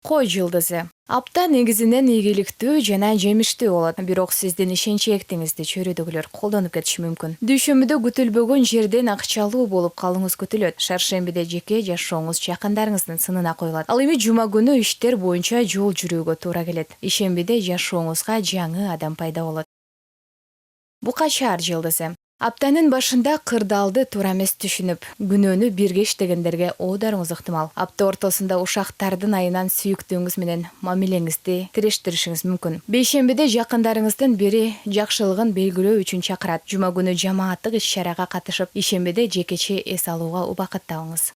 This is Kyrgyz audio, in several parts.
Кой жылдызы. Апта негизинен ийгиликтүү жана жемиштүү болот. Бирок сиздин ишенчээктиңизди чөрөдөгүлөр колдонуп кетиши мүмкүн. Дүйшөмбүдө күтүлбөгөн жерден акчалуу болуп калууңуз күтүлөт. Шаршембиде жеке жашооңуз жакындарыңыздын сынына коюлат. Ал эми жума күнү иштер боюнча жол жүрүүгө туура келет. Ишембиде жашооңузга жаңы адам пайда болот. Бука шаар жылдызы. Аптанын башында кырдаалды туура эмес түшүнүп, күнөөнү бирге иштегендерге оодаруңуз ыктымал. Апта ортосунда ушактардын айынан сүйүктүүңүз менен мамилеңизди тирештиришиңиз мүмкүн. Бейшембиде жакындарыңыздын бири жакшылыгын белгилөө үчүн чакырат. Жума күнү жамааттык иш-чарага катышып, ишембиде жекече эс алууга убакыт табыңыз.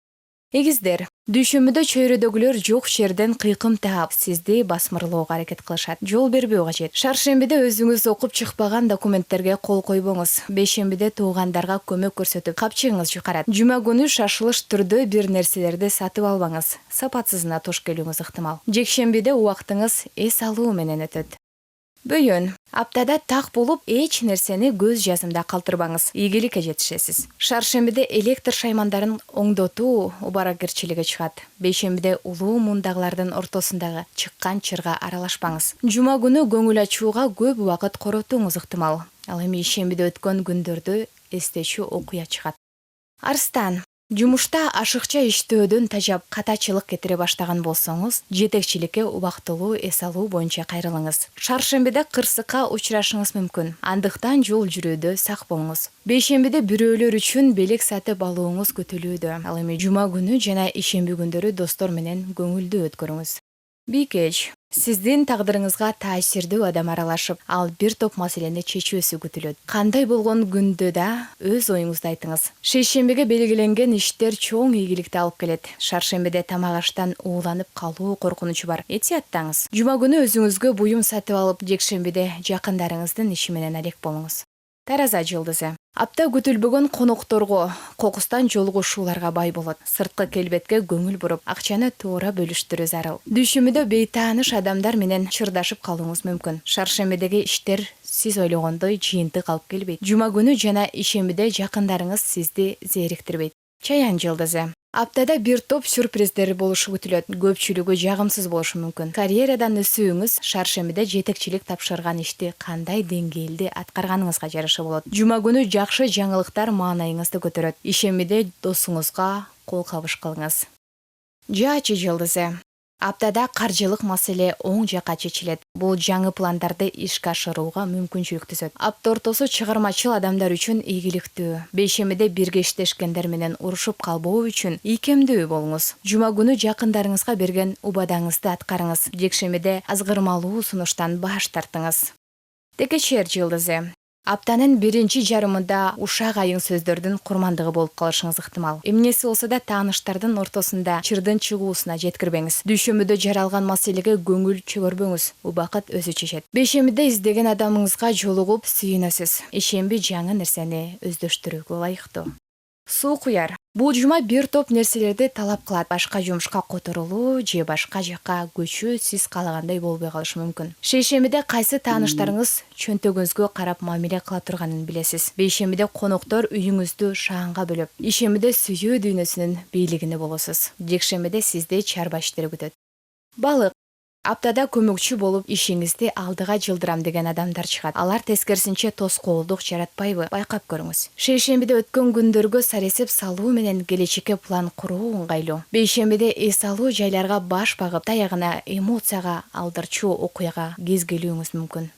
Эгиздер, дүйшөмбүдө чөйрөдөгүлөр жок жерден кыйкым таап, сизди басмырлоого аракет кылышат. Жол бербөө кажет. Шаршембиде өзүңүз окуп чыкпаган документтерге кол койбоңуз. Бейшембиде туугандарга көмөк көрсөтүп, капчыгыңыз жукарат. Жума күнү шашылыш түрдө бир нерселерди сатып албаңыз. Сапатсызына туш келүүңүз ыктымал. Жекшембиде убактыңыз эс алуу менен өтөт. Бөйөн. Аптада так болуп, эч нерсени көз жазымда калтырбаңыз. Ийгиликке жетишесиз. Шаршембиде электр шаймандарын оңдотуу убаракерчилиги чыгат. Бейшембиде улуу мундагылардын ортосундагы чыккан чырга аралашпаңыз. Жума күнү көңүл ачууга көп убакыт коротууңуз ыктымал. Ал эми ишембиде өткөн күндөрдү эстечү окуя чыгат. Арстан. Жумушта ашыкча иштөөдөн тажап, катачылык кетире баштаган болсоңуз, жетекчиликке убактылуу эс алуу боюнча кайрылыңыз. Шаршембиде кырсыкка учурашыңыз мүмкүн. Андыктан жол жүрүүдө сак болуңуз. Бейшембиде бирөөлөр үчүн белек сатып алууңуз күтүлүүдө. Ал эми жума күнү жана ишемби күндөрү достор менен көңүлдүү өткөрүңүз. Бийкеч. Сиздин тагдырыңызга таасирдүү адам аралашып, ал бир топ маселени чечүүсү күтүлөт. Кандай болгон күндө да өз оюңузду айтыңыз. Шейшембиге белгиленген иштер чоң ийгиликти алып келет. Шаршембиде тамак аштан ууланып калуу коркунучу бар. Этияттаңыз. Жума күнү өзүңүзгө буюм сатып алып, жекшембиде жакындарыңыздын иши менен алек болуңуз. Тараза жылдызы. Апта күтүлбөгөн конокторго, кокустан жолугушууларга бай болот. Сырткы келбетке көңүл буруп, акчаны туура бөлүштүрүү зарыл. Дүйшөмбүдө бейтааныш адамдар менен чырдашып калууңуз мүмкүн. Шаршембидеги иштер сиз ойлогондой жыйынтык алып келбейт. Жума күнү жана ишембиде жакындарыңыз сизди зээриктирбейт. Чаян жылдызы. Аптада бир топ сюрприздер болушу күтүлөт. Көпчүлүгү жагымсыз болушу мүмкүн. Карьерадан өсүүңүз шаршембиде жетекчилик тапшырган ишти кандай деңгээлде аткарганыңызга жараша болот. Жума күнү жакшы жаңылыктар маанайыңызды көтөрөт. Ишембиде досуңузга кол кабыш кылыңыз. Жаачы жылдызы. Аптада каржылык маселе оң жакка чечилет. Бул жаңы пландарды ишке ашырууга мүмкүнчүлүк түзөт. Апта ортосу чыгармачыл адамдар үчүн ийгиликтүү. Бейшембиде бирге иштешкендер менен урушуп калбоо үчүн ийкемдүү болуңуз. Жума күнү жакындарыңызга берген убадаңызды аткарыңыз. Жекшембиде азгырмалуу сунуштан баш тартыңыз. Текечер жылдызы. Аптанын биринчи жарымында ушак айың сөздөрдүн курмандыгы болуп калышыңыз ыктымал. Эмнеси болсо да тааныштардын ортосунда чырдын чыгуусуна жеткирбеңиз. Дүйшөмбүдө жаралган маселеге көңүл чөгөрбөңүз. Убакыт өзү чечет. Бейшембиде издеген адамыңызга жолугуп сүйүнөсүз. Ишемби жаңы нерсени өздөштүрүүгө ылайыктуу. Суу куяр. Бул жума бир топ нерселерди талап кылат. Башка жумушка которулуу же башка жакка көчүү сиз каалагандай болбой калышы мүмкүн. Шейшембиде кайсы тааныштарыңыз чөнтөгүңүзгө карап мамиле кыла турганын билесиз. Бейшембиде коноктор үйүңүздү шаанга бөлөп, ишембиде сүйүү дүйнөсүнүн бийлигине болосуз. Жекшембиде сизди чарба иштери күтөт. Балык. Аптада көмөкчү болуп ишиңизди алдыга жылдырам деген адамдар чыгат. Алар тескерисинче тоскоолдук жаратпайбы? Байкап көрүңүз. Шейшембиде өткөн күндөргө саресеп салуу менен келечекке план куруу ыңгайлуу. Бейшембиде эс алуу жайларга баш багып, таягына эмоцияга алдырчу окуяга кез келүүңүз мүмкүн.